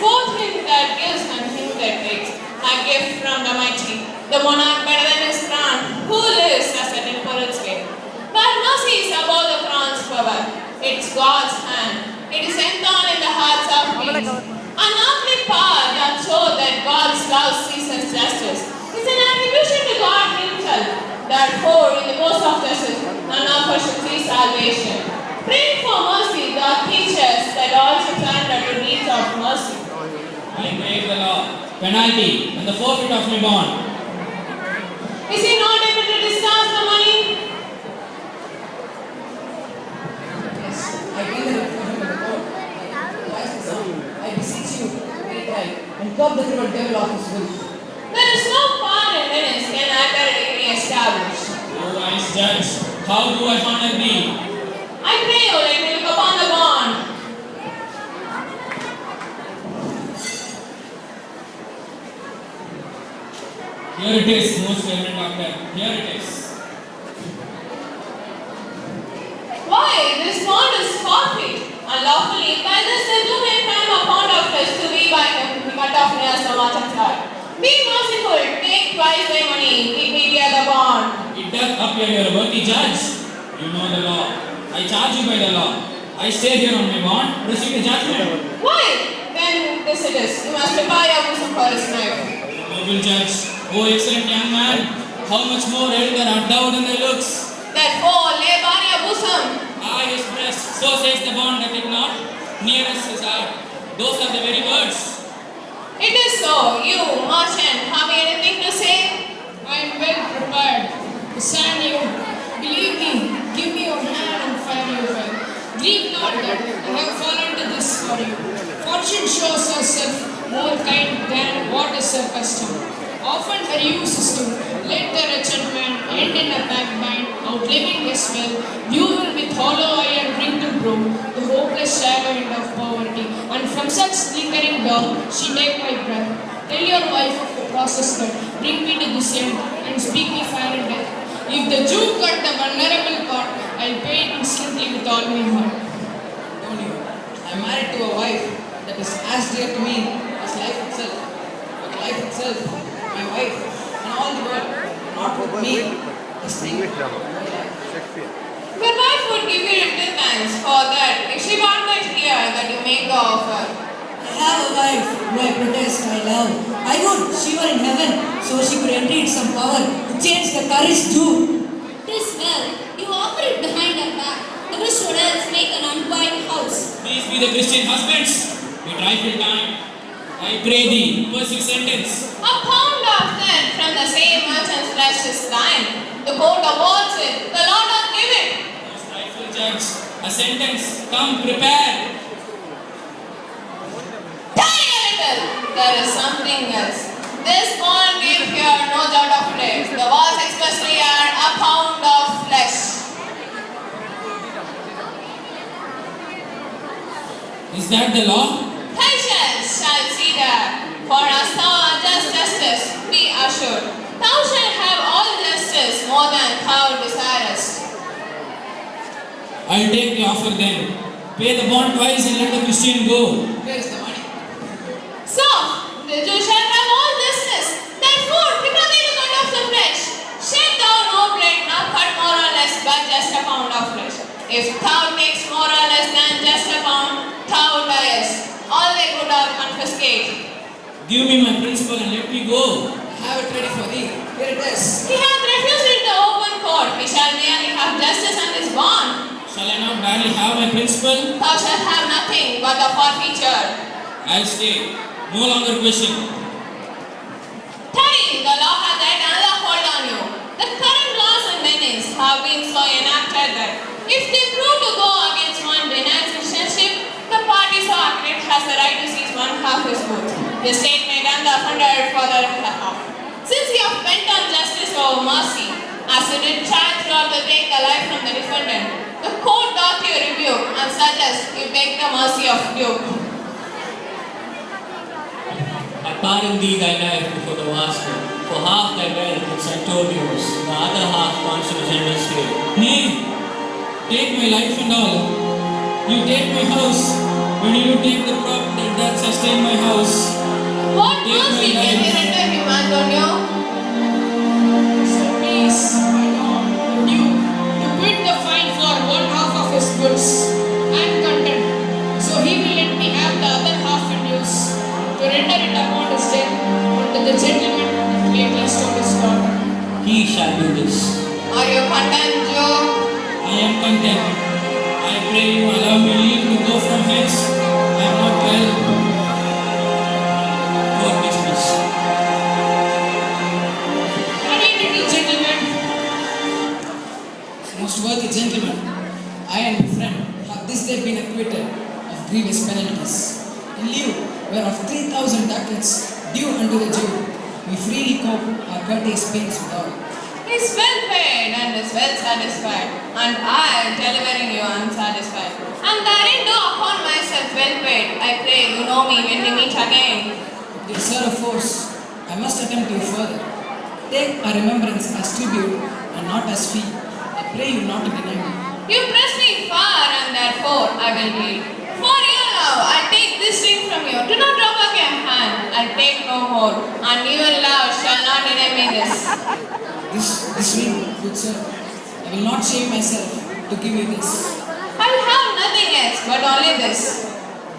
both him that gives and him that takes, a gift from the mighty, the monarch better than his crown, who lives as a temporal slave. But mercy is above the crown's power. It's God's hand. It is enthroned in the hearts of kings. An earthly power that shows that God's love ceases justice. It's an attribution to God himself. Therefore, in the most of justice, none of us should see salvation. Praying for mercy, God teaches that all should surrender to needs of mercy. I break the law. Penalty and the forfeit of my bond. Is he not able to discharge the money? Yes, I bring the report of the court. Wise the son, I beseech you, pay right, and curb the cruel devil of his will. There is no power in penance can accurately be established. O wise judge, how do I honor thee? I pray you let me look upon the bond. Here it is, most reverend doctor. Here it is. Why? This bond is forfeit. Unlawfully, by this the two men crime a pound of flesh to be by him, be cut off near so much of blood. Be merciful, take twice thy money, keep me near the bond. It doth appear you are a worthy judge. You know the law. I charge you by the law. I stay here on my bond, receive the judgment. Why? Then this it is. You must prepare your bosom for his knife. Noble judge, O excellent young man, how much more elder art thou than thy looks? Therefore, lay bare your bosom. Ah, his breast, so says the bond that it not, nearest his heart. Those are the very words. It is so. You, merchant, have you anything to say? I am well prepared to stand you. Believe me, give me your hand and fare you well. Grieve not that I have fallen to this for you. Fortune shows herself more kind than what is her custom. Often her use is to let the wretched man end in a backbite, outliving his wealth, fuel with hollow iron ring to broom, the hopeless shadow end of poverty. And from such flickering dog, she take my breath. Tell your wife of the process that bring me to this end and speak me fair in death. If the Jew cut the vulnerable part, I'll pay it instantly with all my heart. Don't you? I am married to a wife that is as dear to me as life itself. But life itself, my wife, and all the world, not with me, is thing. Your wife would give you little thanks for that if she were not here that you make the offer. I have a wife who I protest I love. I would she were in heaven, so she could entreat some power to change the courage too. Tis well, you offer it behind our back. The wish would else make an unquiet house. These be the Christian husbands. We trifle time. I pray thee, pursue sentence. A pound of tin from the same merchant's flesh is thine. The court awards it, the Lord doth give it. Most rightful judge, a sentence. Come, prepare. Tiny a little, there is something else. This bond gave here no doubt of flesh. The words expressly are a pound of flesh. Is that the law? Patience shall see that. For as thou art just justice, be assured. Thou shalt have all justice more than thou desirest. I'll take the offer then. Pay the bond twice and let the Christian go. Where is the money? So, the Jew shall have all justice. Therefore, prepare thee to cut off the flesh. Shed thou no blood, nor cut more or less, but just a pound of flesh. If thou takes more or less than just a pound, thou diest. All thy good are confiscate. Give me my principal and let me go. I have it ready for thee. Here it is. He hath refused it in the open court. He shall merely have justice and is bond. Shall I not barely have my principal? Thou shalt have nothing but the forfeiture. I'll stay. No longer question. Tarry, the law hath yet another hold on you. The current laws and meanings have been so enacted that if they prove to go against one denied citizenship, the party so acted has the right to seize one half his vote. The state may run the offender for the other half. Since you have bent on justice over mercy, as you did try throughout the take the life from the defendant, the court doth you rebuke, and such as you beg the mercy of Duke. I pardon thee thy life before the master, for half thy wealth is Antonius, the other half consul general state. Nay, take my life and all. You take my house, When you take the prop that sustained my house, What take my mercy can you life. render him, Antonio? So please, my lord, you quit the fine for one half of his goods. I am content. So he will let me have the other half in use to render it upon his death unto the gentleman that lately stole his daughter. He shall do this. Are you content, Joe? I am content. I pray you allow me leave to go from hence. I am not well. For business. Any little gentleman, Most worthy gentlemen, I and my friend have this day been acquitted of grievous penalties. In lieu whereof 3,000 ducats due unto the Jew, we freely cope our courteous pains withal. He is well paid and is well satisfied, and I, delivering you unsatisfied. And therein do upon myself well paid. I pray you know me when we meet again. Dear sir of force, I must attempt you further. Take our remembrance as tribute and not as fee. I pray you not to deny me. You press me far, and therefore I will yield. For your love, I take this ring from you. Do not drop back your hand. I take no more, and you in love shall not deny me this. This ring, good sir, I will not shame myself to give you this. I will have nothing else but only this.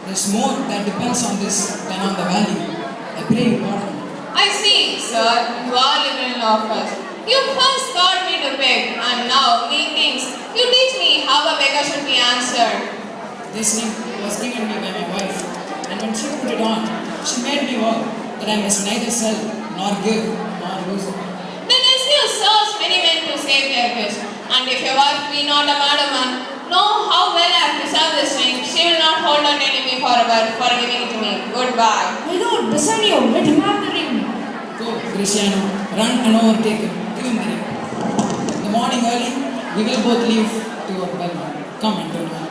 There's more that depends on this than on the value. I pray you pardon. I see, sir, you are liberal in offers. You first taught me to beg, and now, methinks, you teach me how a beggar should be answered. This ring was given me by my wife, and when she put it on, she made me vow that I must neither sell, nor give, nor lose it. Then I still serves many men to save their goods, and if your wife be not a madman, know how well I have preserved this ring. She will not hold on enemy forever for giving it to me. Goodbye. my lord, Bassanio, let him have the ring. Go, Greciano, run and overtake him. Give him the ring. In the morning early, we will both leave to our Belmont. Come, Antonio.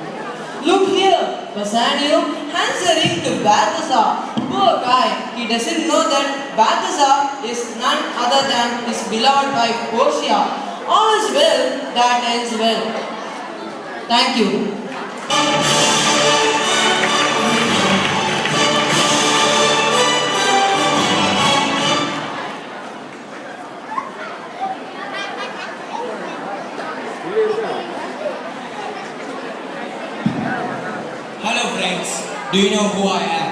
Look here, Bassanio hands the ring to Balthazar. Poor guy, he doesn't know that Balthazar is none other than his beloved wife Portia. All is well that ends well. Thank you. Hello friends, do you know who I am?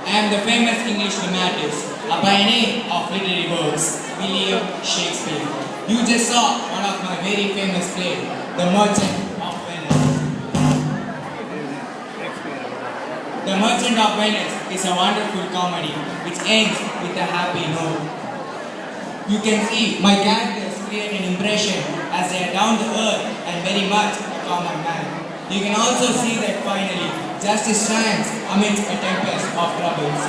I am the famous English dramatist, a pioneer of literary works, William Shakespeare. You just saw one of my very famous plays, The Merchant of Venice. The Merchant of Venice is a wonderful comedy which ends with a happy note. You can see my characters create an impression as they are down to earth and very much a common man. You can also see that finally justice triumphs amidst a tempest of troubles.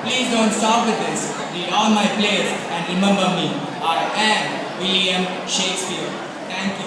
Please don't stop with this. Read all my plays and remember me. I am William Shakespeare. Thank you.